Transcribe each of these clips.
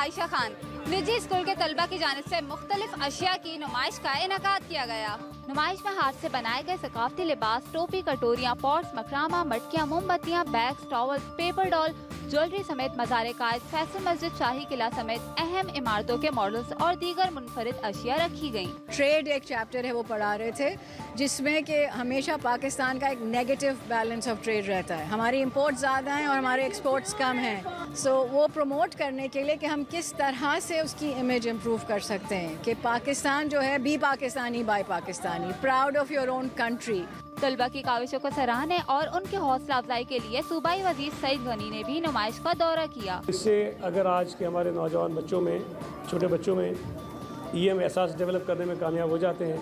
عائشہ خان نجی اسکول کے طلبہ کی جانب سے مختلف اشیاء کی نمائش کا انعقاد کیا گیا۔ نمائش میں ہاتھ سے بنائے گئے ثقافتی لباس، ٹوپی، کٹوریاں، پوٹس، مکرامہ، مٹکیاں، موم بتیاں، بیگز، ٹاولز، پیپر ڈال، جویلری سمیت مزار قائد، فیصل مسجد، شاہی قلعہ سمیت اہم عمارتوں کے ماڈلز اور دیگر منفرد اشیاء رکھی گئیں۔ ٹریڈ ایک چیپٹر ہے وہ پڑھا رہے تھے جس میں کہ ہمیشہ پاکستان کا ایک نیگیٹو بیلنس آف ٹریڈ رہتا ہے، ہماری امپورٹ زیادہ ہیں اور ہمارے ایکسپورٹس کم ہیں، سو وہ پروموٹ کرنے کے لیے کہ ہم کس طرح سے اس کی امیج امپروو کر سکتے ہیں کہ پاکستان جو ہے be Pakistani buy Pakistani, proud of your own country. طلبہ کی کاوشوں کو سراہنے اور ان کے حوصلہ افزائی کے لیے صوبائی وزیر سعید غنی نے بھی نمائش کا دورہ کیا۔ اس سے اگر آج کے ہمارے نوجوان بچوں میں، چھوٹے بچوں میں یہ ہم احساس ڈیولپ کرنے میں کامیاب ہو جاتے ہیں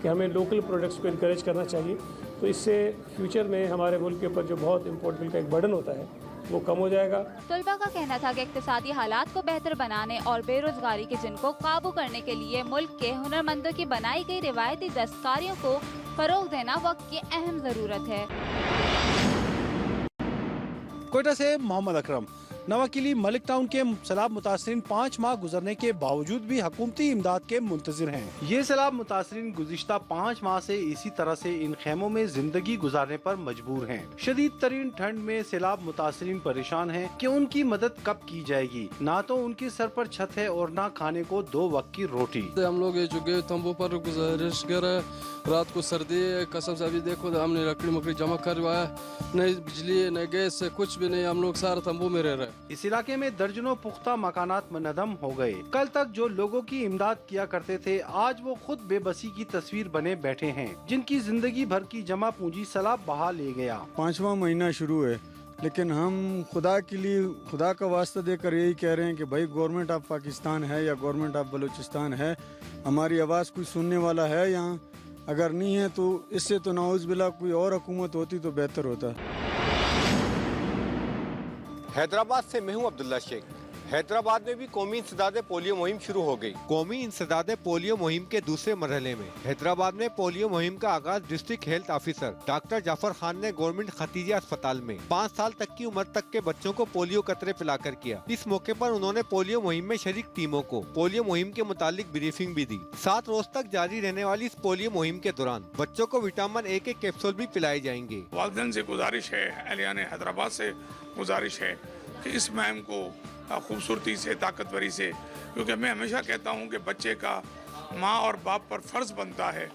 کہ ہمیں لوکل پروڈکٹس کو انکریج کرنا چاہیے، تو اس سے فیوچر میں ہمارے ملک کے اوپر جو بہت امپورٹ بل کا ایک برڈن ہوتا ہے وہ کم ہو جائے گا۔ طلبہ کا کہنا تھا کہ اقتصادی حالات کو بہتر بنانے اور بے روزگاری کے جن کو قابو کرنے کے لیے ملک کے ہنرمندوں کی بنائی گئی روایتی دستکاریوں کو فروغ دینا وقت کی اہم ضرورت ہے۔ کوئٹہ سے محمد اکرم۔ نواکلی ملک ٹاؤن کے سیلاب متاثرین 5 ماہ گزرنے کے باوجود بھی حکومتی امداد کے منتظر ہیں۔ یہ سیلاب متاثرین گزشتہ 5 ماہ سے اسی طرح سے ان خیموں میں زندگی گزارنے پر مجبور ہیں۔ شدید ترین ٹھنڈ میں سیلاب متاثرین پریشان ہیں کہ ان کی مدد کب کی جائے گی۔ نہ تو ان کے سر پر چھت ہے اور نہ کھانے کو 2 وقت کی روٹی۔ ہم لوگ یہ چکے تمبو پر گزارش کر رہے ہیں، رات کو سردی ہے، قسم سے ابھی دیکھو ہم نے لکڑی مکڑی جمع کروایا، نہیں بجلی نہیں گیس سے کچھ بھی نہیں، ہم لوگ سارا تمبو میں رہ رہے ہیں۔ اس علاقے میں درجنوں پختہ مکانات منہدم ہو گئے۔ کل تک جو لوگوں کی امداد کیا کرتے تھے آج وہ خود بے بسی کی تصویر بنے بیٹھے ہیں، جن کی زندگی بھر کی جمع پونجی سیلاب بہا لے گیا۔ 5واں مہینہ شروع ہے، لیکن ہم خدا کے لیے خدا کا واسطہ دے کر یہی کہہ رہے ہیں کہ بھائی گورنمنٹ آف پاکستان ہے یا گورنمنٹ آف بلوچستان ہے، ہماری آواز کوئی سننے والا ہے یہاں؟ اگر نہیں ہے تو اس سے تو نعوذ باللہ کوئی اور حکومت ہوتی تو بہتر ہوتا۔ حیدرآباد سے میں ہوں عبداللہ شیخ۔ حیدرآباد میں بھی قومی انسداد پولیو مہم شروع ہو گئی۔ قومی انسداد پولیو مہم کے دوسرے مرحلے میں حیدرآباد میں پولیو مہم کا آغاز ڈسٹرکٹ ہیلتھ آفیسر ڈاکٹر جعفر خان نے گورنمنٹ ختیجہ اسپتال میں 5 سال تک کی عمر تک کے بچوں کو پولیو قطرے پلا کر کیا۔ اس موقع پر انہوں نے پولیو مہم میں شریک ٹیموں کو پولیو مہم کے متعلق بریفنگ بھی دی۔ 7 روز تک جاری رہنے والی اس پولیو مہم کے دوران بچوں کو وٹامن اے کے کیپسول بھی پلائے جائیں گے۔ والدین سے گزارش ہے، اہلیان حیدرآباد سے گزارش ہے کہ اس مہم کو خوبصورتی سے، طاقتوری سے، کیونکہ میں ہمیشہ کہتا ہوں کہ بچے کا ماں اور باپ پر فرض بنتا ہے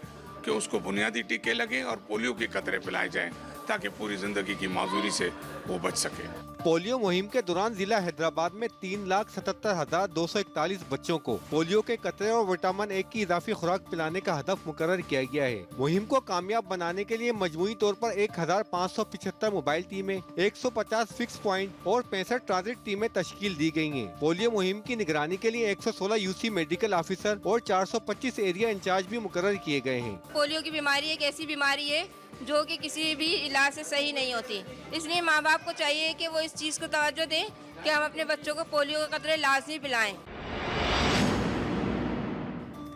کہ اس کو بنیادی ٹیکے لگیں اور پولیو کے قطرے پلائے جائیں تاکہ پوری زندگی کی معذوری سے وہ بچ سکے۔ پولیو مہم کے دوران ضلع حیدرآباد میں 3,77,241 بچوں کو پولیو کے قطرے اور وٹامن اے کی اضافی خوراک پلانے کا ہدف مقرر کیا گیا ہے۔ مہم کو کامیاب بنانے کے لیے مجموعی طور پر 1,575 موبائل ٹیمیں، 150 فکس پوائنٹ اور 65 ٹرانزٹ ٹیمیں تشکیل دی گئی ہیں۔ پولیو مہم کی نگرانی کے لیے 116 UC میڈیکل آفیسر اور 425 ایریا انچارج بھی مقرر کیے گئے ہیں۔ پولیو کی بیماری ایک ایسی بیماری ہے جو کہ کسی بھی علاج سے صحیح نہیں ہوتی، اس لیے ماں باپ کو چاہیے کہ وہ اس چیز کو توجہ دیں کہ ہم اپنے بچوں کو پولیو کے قطرے لازمی پلائیں۔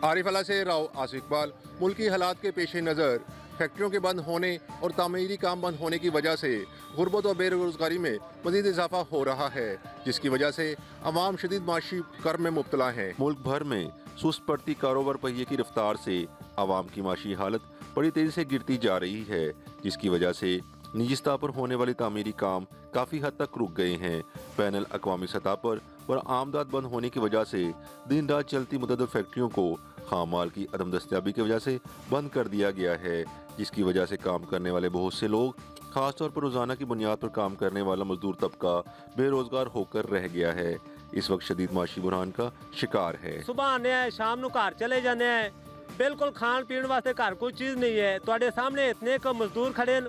عارف اللہ سے راؤ آصف اقبال۔ ملکی حالات کے پیش نظر فیکٹریوں کے بند ہونے اور تعمیری کام بند ہونے کی وجہ سے غربت اور بے روزگاری میں مزید اضافہ ہو رہا ہے، جس کی وجہ سے عوام شدید معاشی کرب میں مبتلا ہیں۔ ملک بھر میں سست پڑتی کاروبار پہیے کی رفتار سے عوام کی معاشی حالت بڑی تیزی سے گرتی جا رہی ہے، جس کی وجہ سے نجی سطح پر ہونے والے تعمیری کام کافی حد تک رک گئے ہیں۔ بین الاقوامی سطح پر برآمدات بند ہونے کی وجہ سے دن رات چلتی متعدد فیکٹریوں کو خام مال کی عدم دستیابی کی وجہ سے بند کر دیا گیا ہے، جس کی وجہ سے کام کرنے والے بہت سے لوگ، خاص طور پر روزانہ کی بنیاد پر کام کرنے والا مزدور طبقہ بے روزگار ہو کر رہ گیا ہے، اس وقت شدید معاشی بحران کا شکار ہے۔ صبح آنے ہیں، شام نو گھر چلے جانے ہیں، بالکل کھان پین واسطے گھر کوئی چیز نہیں ہے۔ تواڈے سامنے اتنے کو مزدور کھڑے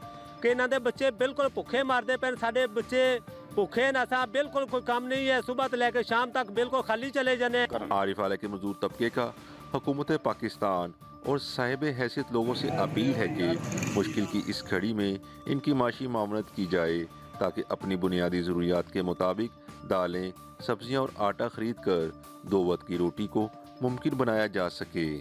کہ انہاں دے بچے بالکل بھوکے مارتے پے، ساڈے بچے بھوکے نہ سا، بالکل کوئی کام نہیں ہے، صبح سے لے کے شام تک بالکل خالی چلے جانے ہیں۔ عارف اعلیٰ کے مزدور طبقے کا حکومت پاکستان اور صاحب حیثیت لوگوں سے اپیل ہے کہ مشکل کی اس گھڑی میں ان کی معاشی معاونت کی جائے تاکہ اپنی بنیادی ضروریات کے مطابق دالیں، سبزیاں اور آٹا خرید کر 2 وقت کی روٹی کو ممکن بنایا جا سکے۔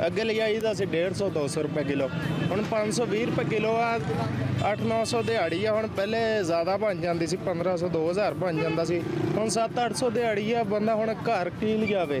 ਅੱਗੇ ਲਿਆਈ ਦਾ ਸੀ 150 200 ਰੁਪਏ ਕਿਲੋ, ਹੁਣ 520 ਰੁਪਏ ਕਿਲੋ ਆ। 800-900 ਦਿਹਾੜੀ ਆ। ਹੁਣ ਪਹਿਲੇ ਜ਼ਿਆਦਾ ਬਣ ਜਾਂਦੀ ਸੀ, 1500 2000 ਬਣ ਜਾਂਦਾ ਸੀ। ਹੁਣ 700-800 ਦਿਹਾੜੀ ਆ। ਬੰਦਾ ਹੁਣ ਘਰ ਕੀ ਲਿਆਵੇ।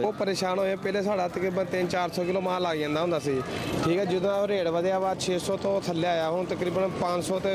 ਉਹ ਪਰੇਸ਼ਾਨ ਹੋਏ। ਪਹਿਲੇ ਸਾਡਾ ਤੱਕ 300-400 ਕਿਲੋ ਮਾਲ ਲੱਗ ਜਾਂਦਾ ਹੁੰਦਾ ਸੀ, ਠੀਕ ਹੈ। ਜਦੋਂ ਰੇਟ ਵਧਿਆ ਵਾ 600 ਤੋਂ ਥੱਲੇ ਆਇਆ, ਹੁਣ ਤਕਰੀਬਨ 500 ਤੇ